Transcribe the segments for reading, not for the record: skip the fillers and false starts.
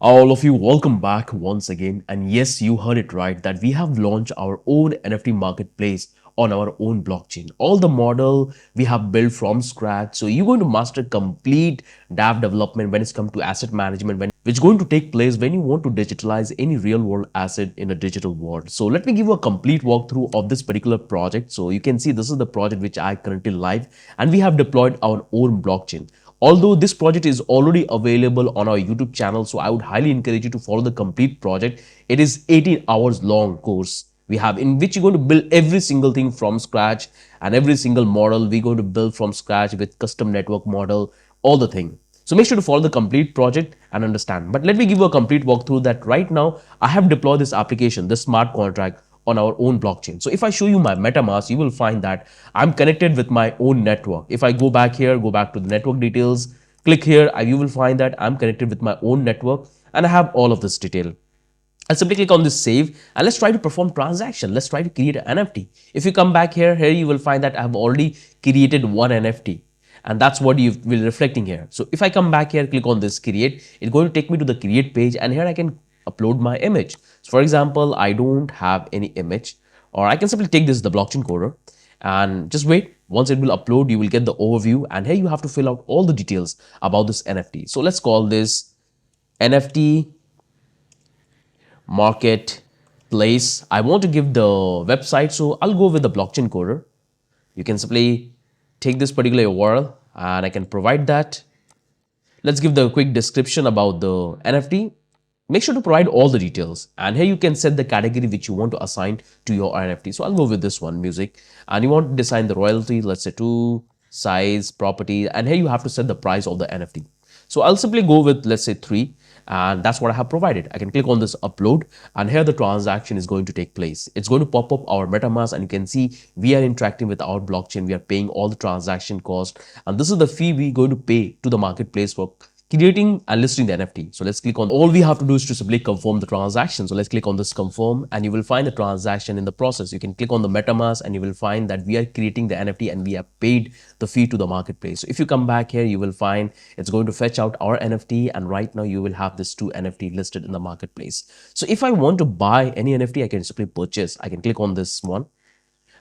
All of you, welcome back once again. And yes, you heard it right that we have launched our own NFT marketplace on our own blockchain. All the model we have built from scratch. So you're going to master complete DApp development when it's come to asset management, which is going to take place when you want to digitalize any real world asset in a digital world. So let me give you a complete walkthrough of this particular project. So you can see this is the project which I currently live, and we have deployed our own blockchain. Although this project is already available on our YouTube channel, so I would highly encourage you to follow the complete project. It is 18 hours long course we have in which you're going to build every single thing from scratch, and every single model we're going to build from scratch with custom network model, all the thing. So make sure to follow the complete project and understand. But let me give you a complete walkthrough that right now I have deployed this application, this smart contract on our own blockchain. So if I show you my MetaMask, you will find that I'm connected with my own network. If I go back here, go back to the network details, click here, you will find that I'm connected with my own network and I have all of this detail. I'll simply click on this save and let's try to perform transaction. Let's try to create an NFT. If you come back here you will find that I have already created one NFT. And that's what you will reflecting here. So if I come back here, click on this create, it's going to take me to the create page, and here I can upload my image. So for example, I don't have any image, or I can simply take this, the blockchain coder, and just wait. Once it will upload, you will get the overview, and here you have to fill out all the details about this NFT. So let's call this NFT Marketplace. I want to give the website, so I'll go with the blockchain coder. You can simply take this particular URL and I can provide that. Let's give the quick description about the NFT. Make sure to provide all the details, and here you can set the category which you want to assign to your NFT. So I'll go with this one, music, and you want to assign the royalty, let's say 2, size, property, and here you have to set the price of the NFT. So I'll simply go with, let's say 3, and that's what I have provided. I can click on this upload, and here the transaction is going to take place. It's going to pop up our MetaMask, and you can see we are interacting with our blockchain. We are paying all the transaction cost, and this is the fee we're going to pay to the marketplace for creating and listing the NFT. So let's click on, all we have to do is to simply confirm the transaction. So let's click on this confirm, and you will find the transaction in the process. You can click on the MetaMask and you will find that we are creating the NFT and we have paid the fee to the marketplace. So if you come back here, you will find it's going to fetch out our NFT, and right now you will have this 2 NFT listed in the marketplace. So if I want to buy any NFT, I can simply purchase. I can click on this one.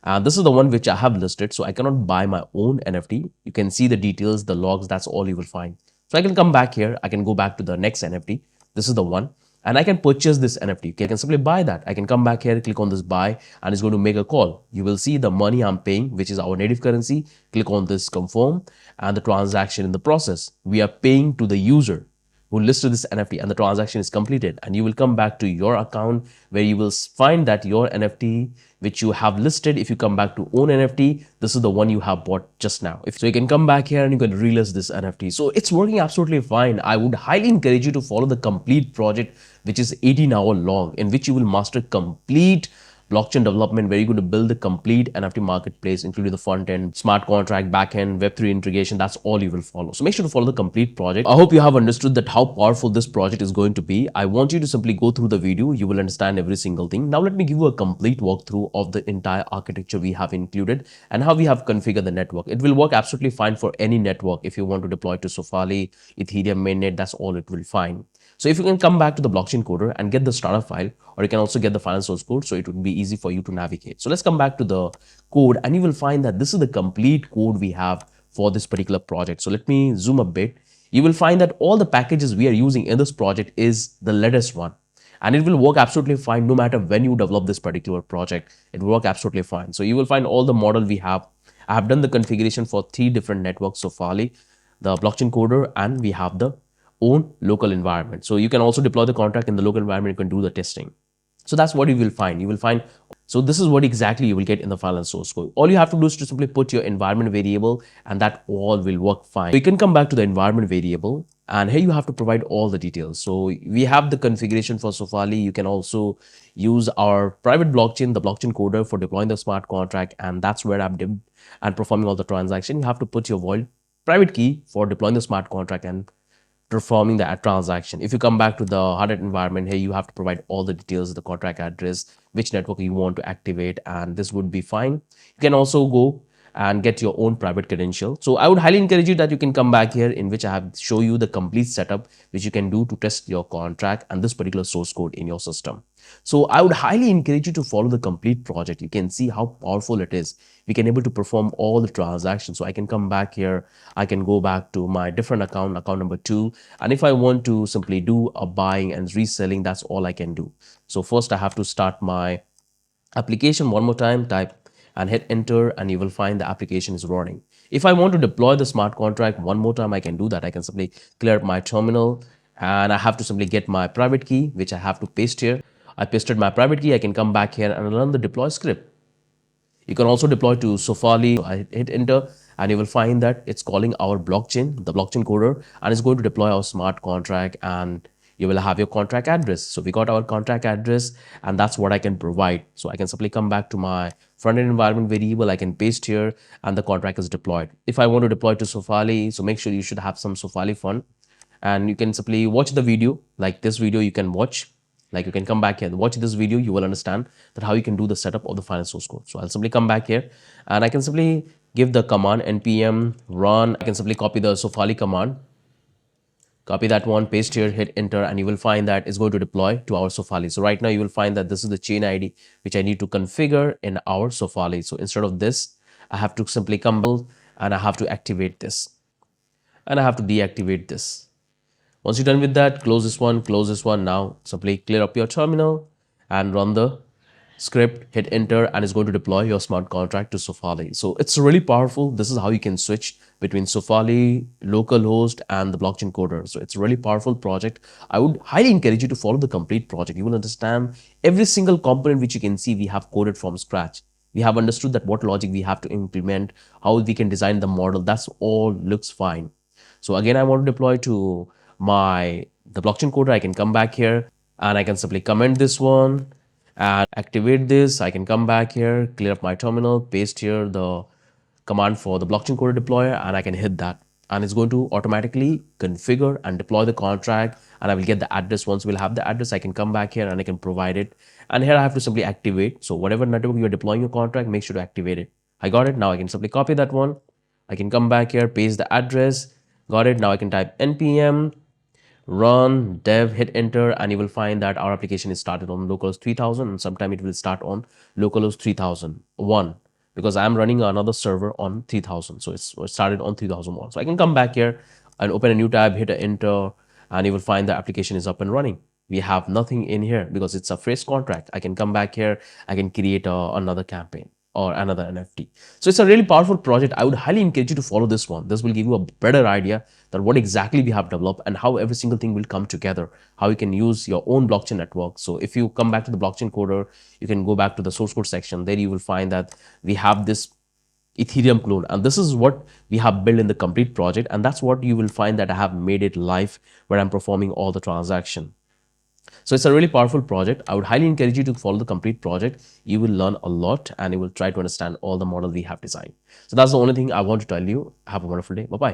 And this is the one which I have listed. So I cannot buy my own NFT. You can see the details, the logs, that's all you will find. So I can come back here, I can go back to the next NFT. This is the one, and I can purchase this NFT. I can simply buy that. I can come back here, click on this buy, and it's going to make a call. You will see the money I'm paying, which is our native currency. Click on this confirm, and the transaction in the process. We are paying to the user who listed this NFT, and the transaction is completed, and you will come back to your account where you will find that your NFT which you have listed. If you come back to own NFT, this is the one you have bought just now. So you can come back here and you can relist this NFT. So it's working absolutely fine. I would highly encourage you to follow the complete project, which is 18-hour long, in which you will master complete blockchain development, where you're going to build the complete NFT marketplace, including the front end, smart contract, back end, Web3 integration. That's all you will follow. So make sure to follow the complete project. I hope you have understood that how powerful this project is going to be. I want you to simply go through the video. You will understand every single thing. Now let me give you a complete walkthrough of the entire architecture we have included and how we have configured the network. It will work absolutely fine for any network. If you want to deploy to Sofali, Ethereum mainnet, that's all it will find. So if you can come back to the blockchain coder and get the starter file, or you can also get the final source code, so it would be easy for you to navigate. So let's come back to the code, and you will find that this is the complete code we have for this particular project. So let me zoom a bit. You will find that all the packages we are using in this project is the latest one, and it will work absolutely fine no matter when you develop this particular project. It will work absolutely fine. So you will find all the model we have. I have done the configuration for 3 different networks, Sofali, the blockchain coder, and we have the own local environment. So you can also deploy the contract in the local environment. You can do the testing. So that's what you will find. You will find, so this is what exactly you will get in the file and source code. All you have to do is to simply put your environment variable, and that all will work fine. So you can come back to the environment variable, and here you have to provide all the details. So we have the configuration for Sofali. You can also use our private blockchain, the blockchain coder, for deploying the smart contract, and that's where I'm dipped and performing all the transaction. You have to put your void private key for deploying the smart contract and performing the transaction. If you come back to the hardware environment, here you have to provide all the details, the contract address, which network you want to activate, and this would be fine. You can also go and get your own private credential. So I would highly encourage you that you can come back here, in which I have show you the complete setup which you can do to test your contract and this particular source code in your system. So I would highly encourage you to follow the complete project. You can see how powerful it is. We can able to perform all the transactions. So I can come back here. I can go back to my different account number 2. And if I want to simply do a buying and reselling, that's all I can do. So first I have to start my application one more time, type and hit enter, and you will find the application is running. If I want to deploy the smart contract one more time, I can do that. I can simply clear up my terminal, and I have to simply get my private key, which I have to paste here. I pasted my private key. I can come back here and run the deploy script. You can also deploy to Sofali. I hit enter, and you will find that it's calling our blockchain, the blockchain coder, and it's going to deploy our smart contract, and you will have your contract address. So we got our contract address, and that's what I can provide. So I can simply come back to my front-end environment variable. I can paste here, and the contract is deployed. If I want to deploy to Sofali, so make sure you should have some Sofali fund, and you can simply watch the video. Like this video you can watch. Like you can come back here and watch this video, you will understand that how you can do the setup of the final source code. So I'll simply come back here, and I can simply give the command npm run. I can simply copy the Sofali command, copy that one, paste here, hit enter, and you will find that it's going to deploy to our Sofali. So right now you will find that this is the chain ID which I need to configure in our Sofali. So instead of this, I have to simply come and I have to activate this, and I have to deactivate this. Once you're done with that, close this one, close this one. Now simply clear up your terminal and run the script, hit enter, and it's going to deploy your smart contract to Sofali. So it's really powerful. This is how you can switch between Sofali, localhost, and the blockchain coder. So it's a really powerful project. I would highly encourage you to follow the complete project. You will understand every single component which you can see we have coded from scratch. We have understood that what logic we have to implement, how we can design the model. That's all looks fine. So again, I want to deploy to the blockchain coder. I can come back here and I can simply comment this one and activate this. I can come back here, clear up my terminal, paste here the command for the blockchain coder deployer, and I can hit that, and it's going to automatically configure and deploy the contract, and I will get the address. Once we'll have the address, I can come back here and I can provide it, and here I have to simply activate. So whatever network you are deploying your contract, make sure to activate it. I got it. Now I can simply copy that one. I can come back here, paste the address, got it. Now I can type npm run dev, hit enter, and you will find that our application is started on localhost 3000, and sometime it will start on localhost 3001, because I'm running another server on 3000. So it's started on 3001. So I can come back here and open a new tab, hit enter, and you will find the application is up and running. We have nothing in here because it's a fresh contract. I can come back here, I can create another campaign or another NFT. So it's a really powerful project. I would highly encourage you to follow this one. This will give you a better idea that what exactly we have developed and how every single thing will come together, how you can use your own blockchain network. So if you come back to the blockchain coder, you can go back to the source code section. There you will find that we have this Ethereum clone, and this is what we have built in the complete project, and that's what you will find that I have made it live, where I'm performing all the transaction. So it's a really powerful project. I would highly encourage you to follow the complete project. You will learn a lot, and you will try to understand all the model we have designed. So that's the only thing I want to tell you. Have a wonderful day. Bye-bye.